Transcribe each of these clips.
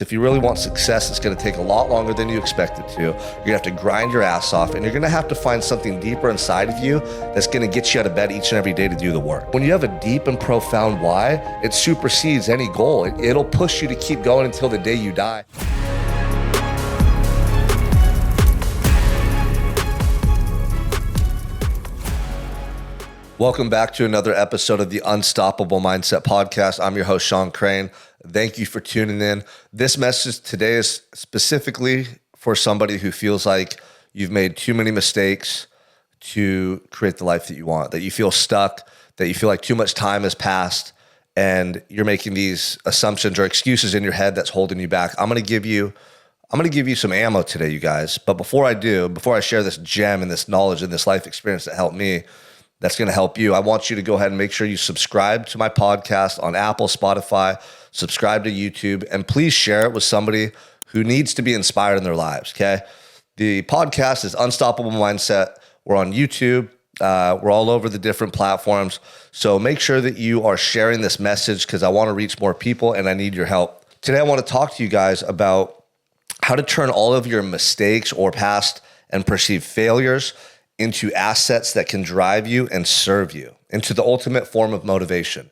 If you really want success, it's going to take a lot longer than you expect it to. You're going to have to grind your ass off, and you're going to have to find something deeper inside of you that's going to get you out of bed each and every day to do the work. When you have a deep and profound why, it supersedes any goal. It'll push you to keep going until the day you die. Welcome back to another episode of the Unstoppable Mindset Podcast. I'm your host, Sean Crane. Thank you for tuning in. This message today is specifically for somebody who feels like you've made too many mistakes to create the life that you want, that you feel stuck, that you feel like too much time has passed, and you're making these assumptions or excuses in your head that's holding you back. I'm going to give you some ammo today, you guys. But before I share this gem and this knowledge and this life experience that helped me, that's going to help you, I want you to go ahead and make sure you subscribe to my podcast on Apple, Spotify, subscribe to YouTube, and please share it with somebody who needs to be inspired in their lives, okay? The podcast is Unstoppable Mindset. We're on YouTube. We're all over the different platforms. So make sure that you are sharing this message because I want to reach more people and I need your help. Today, I want to talk to you guys about how to turn all of your mistakes or past and perceived failures into assets that can drive you and serve you, into the ultimate form of motivation.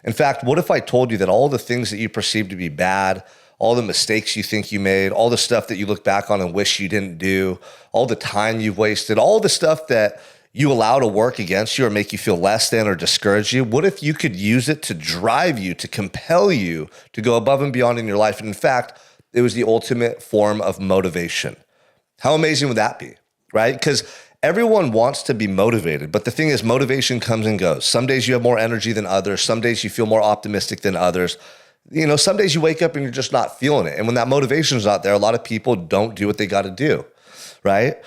In fact, what if I told you that all the things that you perceive to be bad, all the mistakes you think you made, all the stuff that you look back on and wish you didn't do, all the time you've wasted, all the stuff that you allow to work against you or make you feel less than or discourage you, what if you could use it to drive you, to compel you to go above and beyond in your life? And in fact, it was the ultimate form of motivation. How amazing would that be, right? Because everyone wants to be motivated, but the thing is, motivation comes and goes. Some days you have more energy than others. Some days you feel more optimistic than others. You know, some days you wake up and you're just not feeling it. And when that motivation is not there, a lot of people don't do what they got to do, right?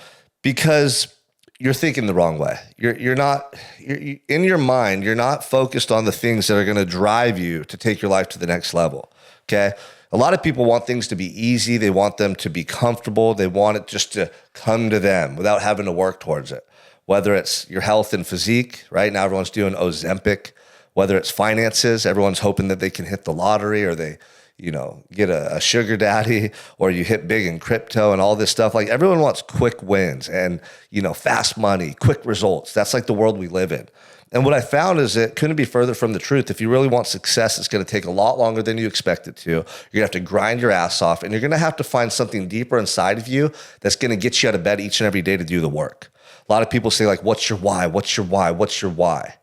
Because you're thinking the wrong way. You're in your mind, you're not focused on the things that are going to drive you to take your life to the next level, okay? A lot of people want things to be easy. They want them to be comfortable. They want it just to come to them without having to work towards it. Whether it's your health and physique, right? Now everyone's doing Ozempic. Whether it's finances, everyone's hoping that they can hit the lottery or they, get a sugar daddy or you hit big in crypto and all this stuff. Like everyone wants quick wins and, fast money, quick results. That's like the world we live in. And what I found is it couldn't be further from the truth. If you really want success, it's going to take a lot longer than you expect it to. You're going to have to grind your ass off, and you're going to have to find something deeper inside of you that's going to get you out of bed each and every day to do the work. A lot of people say, like, what's your why? What's your why? What's your why?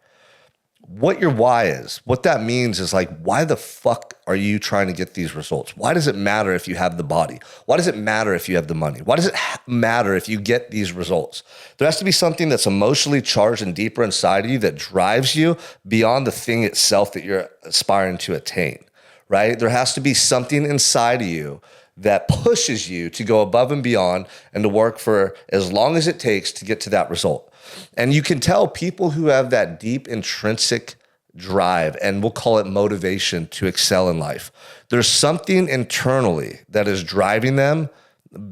What your why is, what that means is like, why the fuck are you trying to get these results? Why does it matter if you have the body? Why does it matter if you have the money? Why does it matter if you get these results? There has to be something that's emotionally charged and deeper inside of you that drives you beyond the thing itself that you're aspiring to attain, right? There has to be something inside of you that pushes you to go above and beyond and to work for as long as it takes to get to that result. And you can tell people who have that deep intrinsic drive, and we'll call it motivation to excel in life. There's something internally that is driving them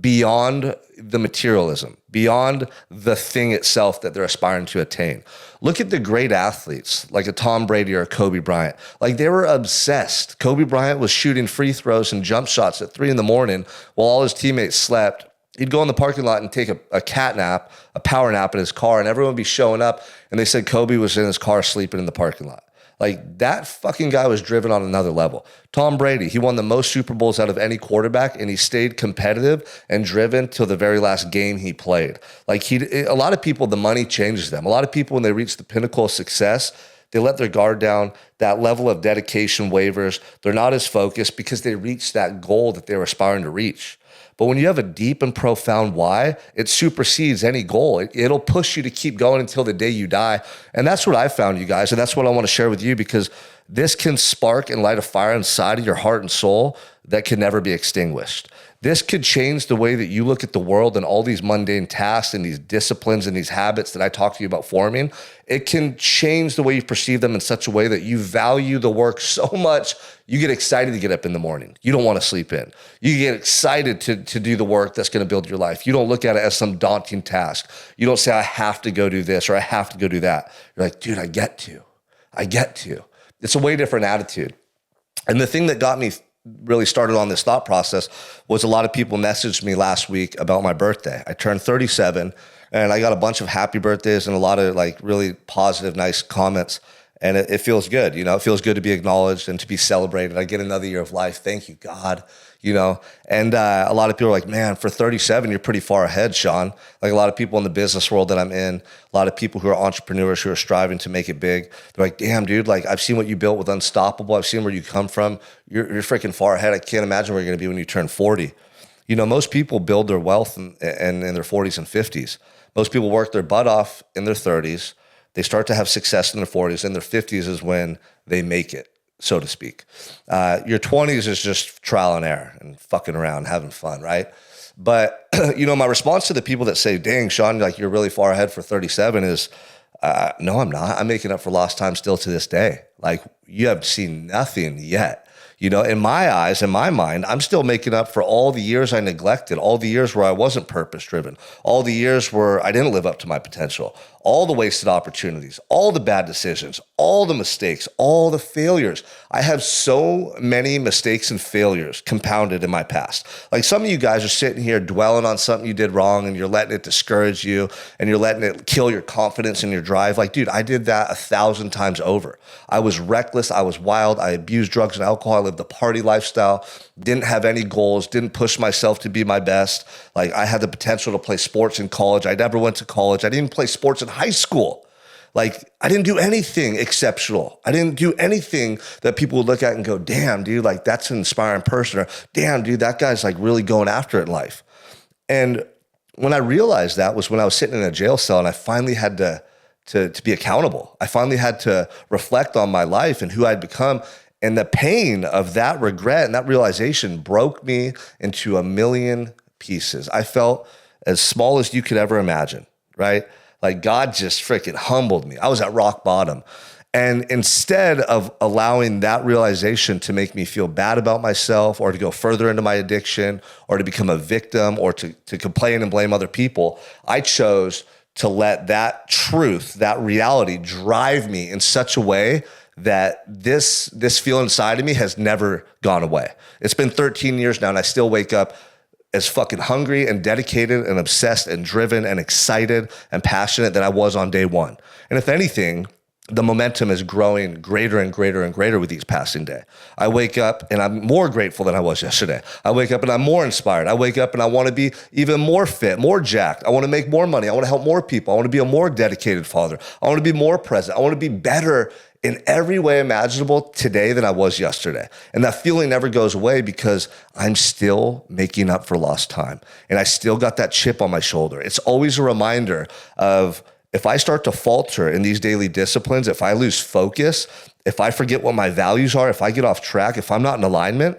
beyond the materialism, beyond the thing itself that they're aspiring to attain. Look at the great athletes like a Tom Brady or a Kobe Bryant. Like they were obsessed. Kobe Bryant was shooting free throws and jump shots at 3 a.m. while all his teammates slept. He'd go in the parking lot and take a cat nap, a power nap in his car, and everyone would be showing up. And they said Kobe was in his car sleeping in the parking lot. Like that fucking guy was driven on another level. Tom Brady, he won the most Super Bowls out of any quarterback, and he stayed competitive and driven till the very last game he played. Like a lot of people, the money changes them. A lot of people, when they reach the pinnacle of success, they let their guard down. That level of dedication wavers. They're not as focused because they reached that goal that they were aspiring to reach. But when you have a deep and profound why, it supersedes any goal. It'll push you to keep going until the day you die. And that's what I found, you guys. And that's what I want to share with you, because this can spark and light a fire inside of your heart and soul that can never be extinguished. This could change the way that you look at the world and all these mundane tasks and these disciplines and these habits that I talk to you about forming. It can change the way you perceive them in such a way that you value the work so much, you get excited to get up in the morning. You don't want to sleep in. You get excited to do the work that's going to build your life. You don't look at it as some daunting task. You don't say, I have to go do this or I have to go do that. You're like, dude, I get to. It's a way different attitude. And the thing that got me really started on this thought process was a lot of people messaged me last week about my birthday. I turned 37 and I got a bunch of happy birthdays and a lot of like really positive, nice comments. And it feels good. It feels good to be acknowledged and to be celebrated. I get another year of life. Thank you, God. And a lot of people are like, man, for 37, you're pretty far ahead, Sean. Like a lot of people in the business world that I'm in, a lot of people who are entrepreneurs who are striving to make it big. They're like, damn, dude, like I've seen what you built with Unstoppable. I've seen where you come from. You're freaking far ahead. I can't imagine where you're going to be when you turn 40. Most people build their wealth in their 40s and 50s. Most people work their butt off in their 30s. They start to have success in their 40s. In their 50s is when they make it, so to speak. Your 20s is just trial and error and fucking around, having fun, right? But, my response to the people that say, dang, Sean, like you're really far ahead for 37 is, no, I'm not. I'm making up for lost time still to this day. Like you have seen nothing yet. In my eyes, in my mind, I'm still making up for all the years I neglected, all the years where I wasn't purpose-driven, all the years where I didn't live up to my potential, all the wasted opportunities, all the bad decisions, all the mistakes, all the failures. I have so many mistakes and failures compounded in my past. Like some of you guys are sitting here dwelling on something you did wrong and you're letting it discourage you and you're letting it kill your confidence and your drive. Like, dude, I did that 1,000 times over. I was reckless. I was wild. I abused drugs and alcohol. I lived the party lifestyle, didn't have any goals, didn't push myself to be my best. Like I had the potential to play sports in college. I never went to college. I didn't play sports in high school. Like I didn't do anything exceptional. I didn't do anything that people would look at and go, damn, dude, like that's an inspiring person. Or damn, dude, that guy's like really going after it in life. And when I realized that was when I was sitting in a jail cell and I finally had to be accountable. I finally had to reflect on my life and who I'd become. And the pain of that regret and that realization broke me into a million pieces. I felt as small as you could ever imagine, right? Like God just freaking humbled me. I was at rock bottom. And instead of allowing that realization to make me feel bad about myself or to go further into my addiction or to become a victim or to complain and blame other people, I chose to let that truth, that reality drive me in such a way that this feeling inside of me has never gone away. It's been 13 years now and I still wake up as fucking hungry and dedicated and obsessed and driven and excited and passionate than I was on day one. And if anything, the momentum is growing greater and greater and greater with each passing day. I wake up and I'm more grateful than I was yesterday. I wake up and I'm more inspired. I wake up and I want to be even more fit, more jacked. I want to make more money. I want to help more people. I want to be a more dedicated father. I want to be more present. I want to be better in every way imaginable today than I was yesterday. And that feeling never goes away because I'm still making up for lost time. And I still got that chip on my shoulder. It's always a reminder of if I start to falter in these daily disciplines, if I lose focus, if I forget what my values are, if I get off track, if I'm not in alignment,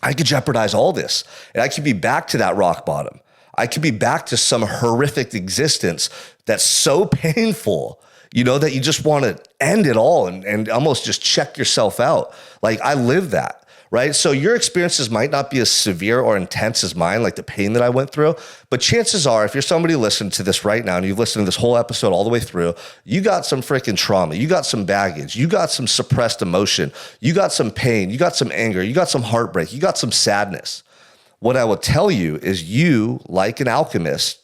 I could jeopardize all this. And I could be back to that rock bottom. I could be back to some horrific existence that's so painful, that you just want to end it all and almost just check yourself out. Like I live that, right? So your experiences might not be as severe or intense as mine, like the pain that I went through, but chances are if you're somebody listening to this right now and you've listened to this whole episode all the way through, you got some freaking trauma, you got some baggage, you got some suppressed emotion, you got some pain, you got some anger, you got some heartbreak, you got some sadness. What I will tell you is you, like an alchemist,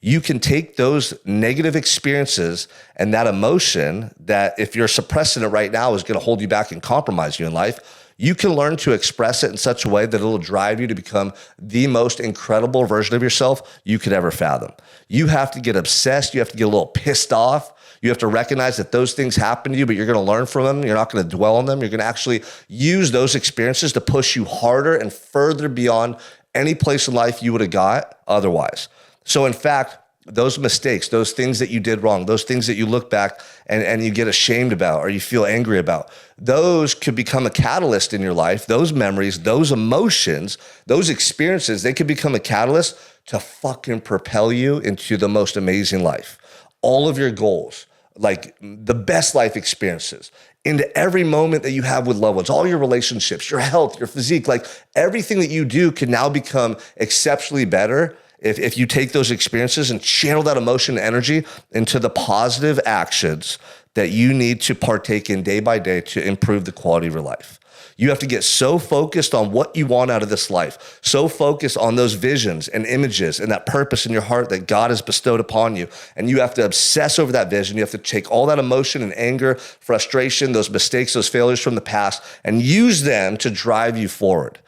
you can take those negative experiences and that emotion that if you're suppressing it right now is going to hold you back and compromise you in life, you can learn to express it in such a way that it'll drive you to become the most incredible version of yourself you could ever fathom. You have to get obsessed. You have to get a little pissed off. You have to recognize that those things happen to you, but you're going to learn from them. You're not going to dwell on them. You're going to actually use those experiences to push you harder and further beyond any place in life you would have got otherwise. So in fact, those mistakes, those things that you did wrong, those things that you look back and you get ashamed about or you feel angry about, those could become a catalyst in your life. Those memories, those emotions, those experiences, they could become a catalyst to fucking propel you into the most amazing life. All of your goals, like the best life experiences, into every moment that you have with loved ones, all your relationships, your health, your physique, like everything that you do can now become exceptionally better if you take those experiences and channel that emotion and energy into the positive actions that you need to partake in day by day to improve the quality of your life. You have to get so focused on what you want out of this life, so focused on those visions and images and that purpose in your heart that God has bestowed upon you. And you have to obsess over that vision. You have to take all that emotion and anger, frustration, those mistakes, those failures from the past, and use them to drive you forward.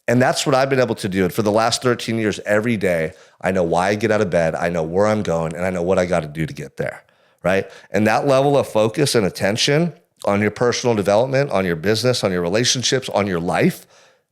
And that's what I've been able to do. And for the last 13 years, every day, I know why I get out of bed, I know where I'm going, and I know what I got to do to get there, right? And that level of focus and attention on your personal development, on your business, on your relationships, on your life,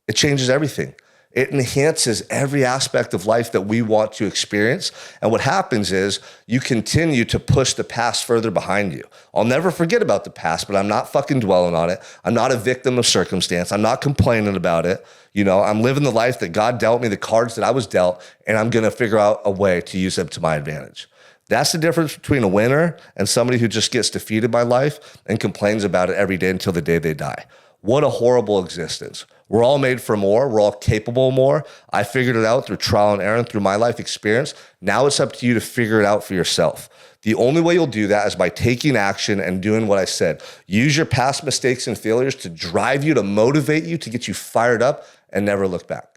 it changes everything. It enhances every aspect of life that we want to experience. And what happens is you continue to push the past further behind you. I'll never forget about the past, but I'm not fucking dwelling on it. I'm not a victim of circumstance. I'm not complaining about it. I'm living the life that God dealt me, the cards that I was dealt, and I'm going to figure out a way to use them to my advantage. That's the difference between a winner and somebody who just gets defeated by life and complains about it every day until the day they die. What a horrible existence. We're all made for more. We're all capable of more. I figured it out through trial and error, through my life experience. Now it's up to you to figure it out for yourself. The only way you'll do that is by taking action and doing what I said. Use your past mistakes and failures to drive you, to motivate you, to get you fired up, and never look back.